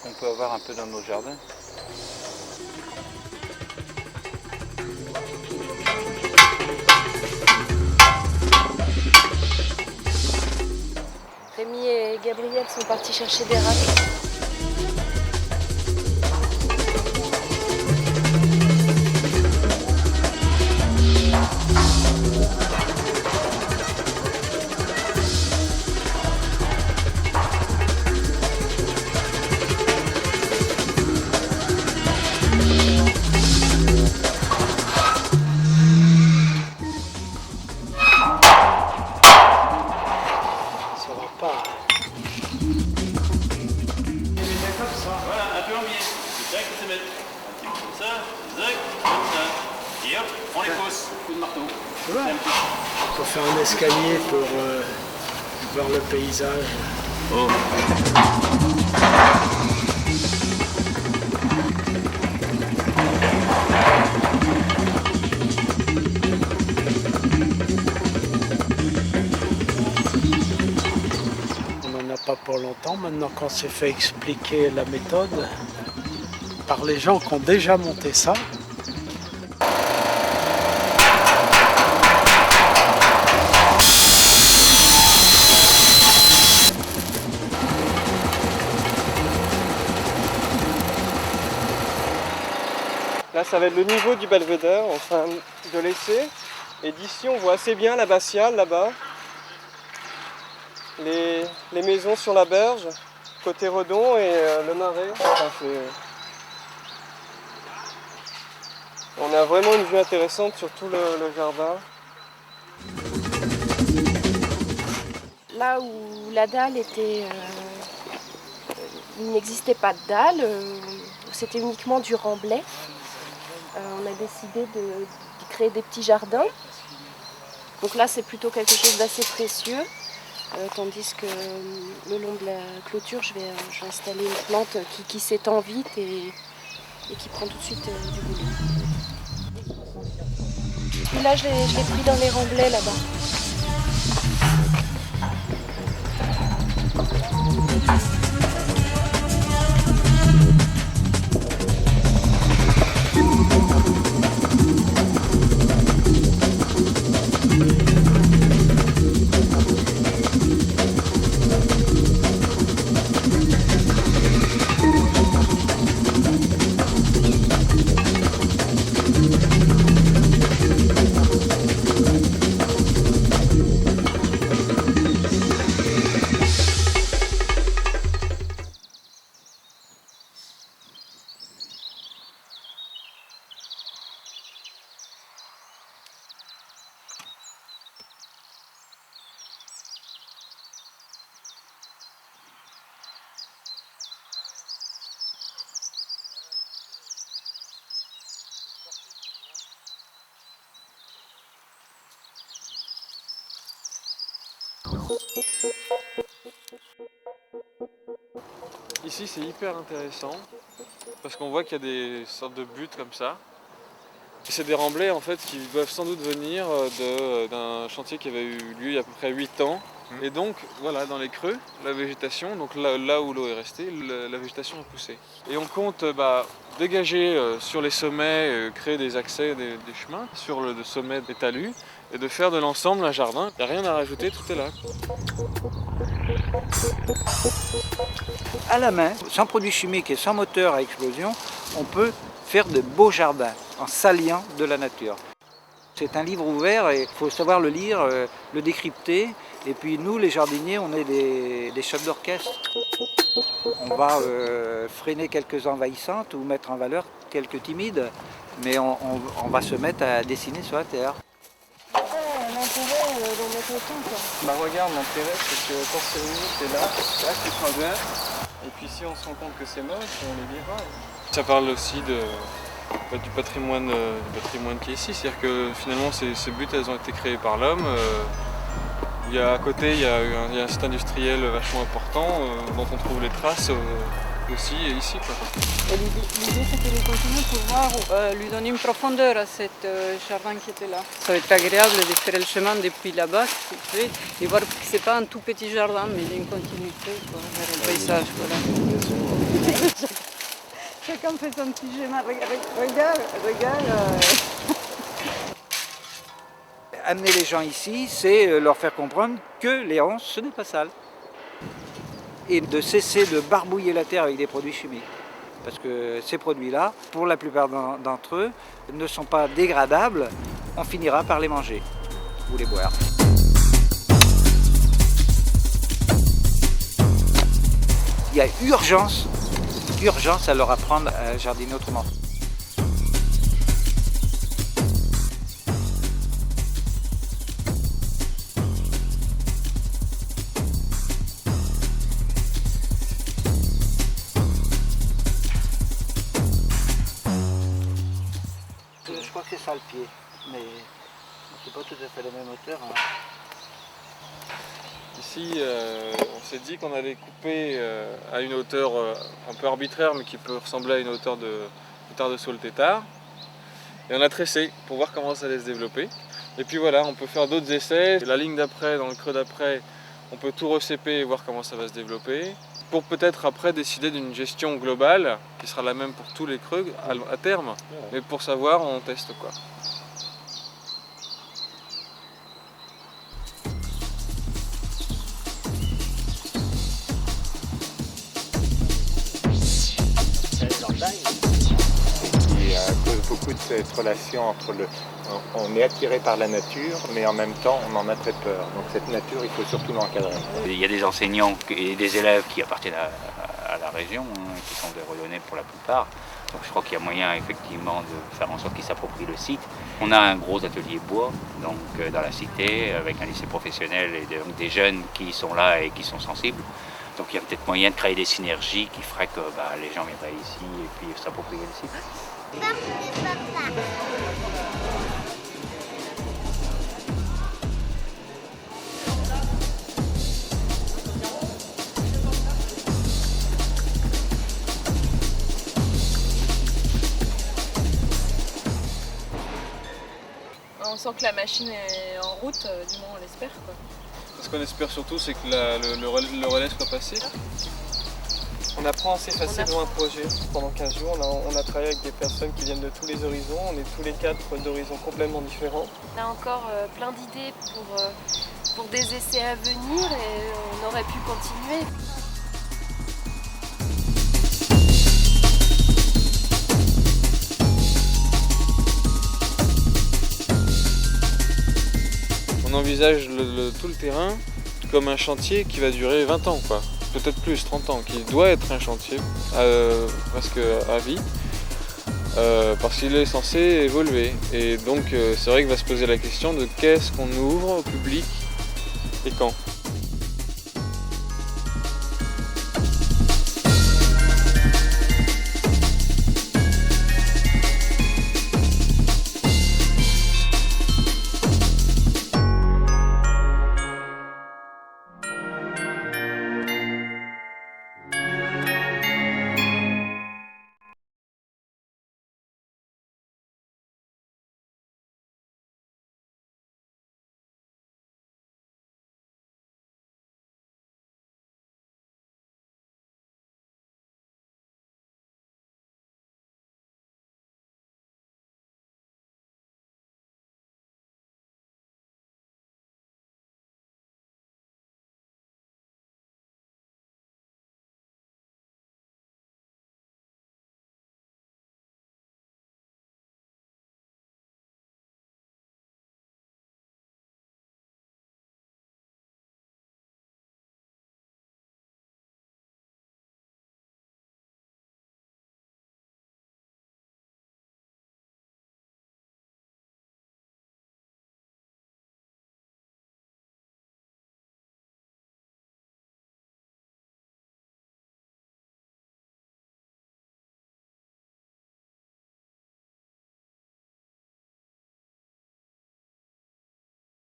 qu'on peut avoir un peu dans nos jardins. Rémi et Gabriel sont partis chercher des rats. Voilà, un peu en biais. Tac, on se met. Un petit peu comme ça, zac, comme ça. Et hop, on les pousse. Coup de marteau. Tu vois, pour faire un escalier pour voir le paysage. Oh. On n'en a pas pour longtemps maintenant qu'on s'est fait expliquer la méthode par les gens qui ont déjà monté ça. Là, ça va être le niveau du belvédère, en train de laisser. Et d'ici, on voit assez bien l'abbatiale là-bas. Les maisons sur la berge, côté Redon et le marais. Enfin, on a vraiment une vue intéressante sur tout le jardin. Là où la dalle était... il n'existait pas de dalle, c'était uniquement du remblai. On a décidé de créer des petits jardins. Donc là, c'est plutôt quelque chose d'assez précieux. Tandis que le long de la clôture, je vais installer une plante qui s'étend vite et qui prend tout de suite du volume. Et là, je l'ai pris dans les remblais là-bas. Ici c'est hyper intéressant parce qu'on voit qu'il y a des sortes de buttes comme ça. Et c'est des remblais en fait qui doivent sans doute venir d'un chantier qui avait eu lieu il y a à peu près 8 ans. Et donc voilà, dans les creux, la végétation, donc là où l'eau est restée, la végétation a poussé. Et on compte dégager sur les sommets, créer des accès, des chemins sur le sommet des talus et de faire de l'ensemble un jardin. Il n'y a rien à rajouter, tout est là. À la main, sans produits chimiques et sans moteur à explosion, on peut faire de beaux jardins en s'alliant de la nature. C'est un livre ouvert et il faut savoir le lire, le décrypter. Et puis nous, les jardiniers, on est des chefs d'orchestre. On va freiner quelques envahissantes ou mettre en valeur quelques timides, mais on va se mettre à dessiner sur la terre. L'intérêt d'en mettre autant, quoi. Bah regarde, l'intérêt c'est que quand c'est humide, t'es là tu prends bien. Et puis si on se rend compte que c'est moche, on les virera. Ça parle aussi du patrimoine qui est ici, c'est-à-dire que finalement ces buttes elles ont été créées par l'homme. À côté il y a un site industriel vachement important dont on trouve les traces aussi ici, quoi. L'idée c'était de continuer pour voir, lui donner une profondeur à ce jardin qui était là. Ça va être agréable de faire le chemin depuis là-bas et voir que c'est pas un tout petit jardin mais il y a une continuité quoi, vers le paysage. Voilà. Quelqu'un fait son petit schéma, regarde. Amener les gens ici, c'est leur faire comprendre que les ronces, ce n'est pas sale. Et de cesser de barbouiller la terre avec des produits chimiques. Parce que ces produits-là, pour la plupart d'entre eux, ne sont pas dégradables. On finira par les manger ou les boire. Il y a urgence à leur apprendre à jardiner autrement. Je crois que c'est ça le pied, mais c'est pas tout à fait la même hauteur. Hein. Ici, on s'est dit qu'on allait couper à une hauteur un peu arbitraire, mais qui peut ressembler à une hauteur de tétard de saule tétard. Et on a tressé pour voir comment ça allait se développer. Et puis voilà, on peut faire d'autres essais. La ligne d'après, dans le creux d'après, on peut tout recéper et voir comment ça va se développer. Pour peut-être après décider d'une gestion globale, qui sera la même pour tous les creux à terme. Mais pour savoir, on teste quoi. Qui cause beaucoup de cette relation entre on est attiré par la nature, mais en même temps on en a très peur. Donc cette nature, il faut surtout l'encadrer. Il y a des enseignants et des élèves qui appartiennent à la région, qui sont des Relonnais pour la plupart. Donc je crois qu'il y a moyen effectivement de faire en sorte qu'ils s'approprient le site. On a un gros atelier bois donc, dans la cité avec un lycée professionnel et donc, des jeunes qui sont là et qui sont sensibles. Donc il y a peut-être moyen de créer des synergies qui feraient que les gens viendraient ici et puis s'approprier le site. On sent que la machine est en route, du moins on l'espère. Ce qu'on espère surtout, c'est que le relais soit passé. On apprend assez facilement un projet. Pendant 15 jours, on a travaillé avec des personnes qui viennent de tous les horizons. On est tous les quatre d'horizons complètement différents. On a encore plein d'idées pour des essais à venir et on aurait pu continuer. On envisage tout le terrain comme un chantier qui va durer 20 ans, quoi. Peut-être plus, 30 ans, qui doit être un chantier presque à vie, parce qu'il est censé évoluer. Et donc c'est vrai qu'il va se poser la question de qu'est-ce qu'on ouvre au public et quand.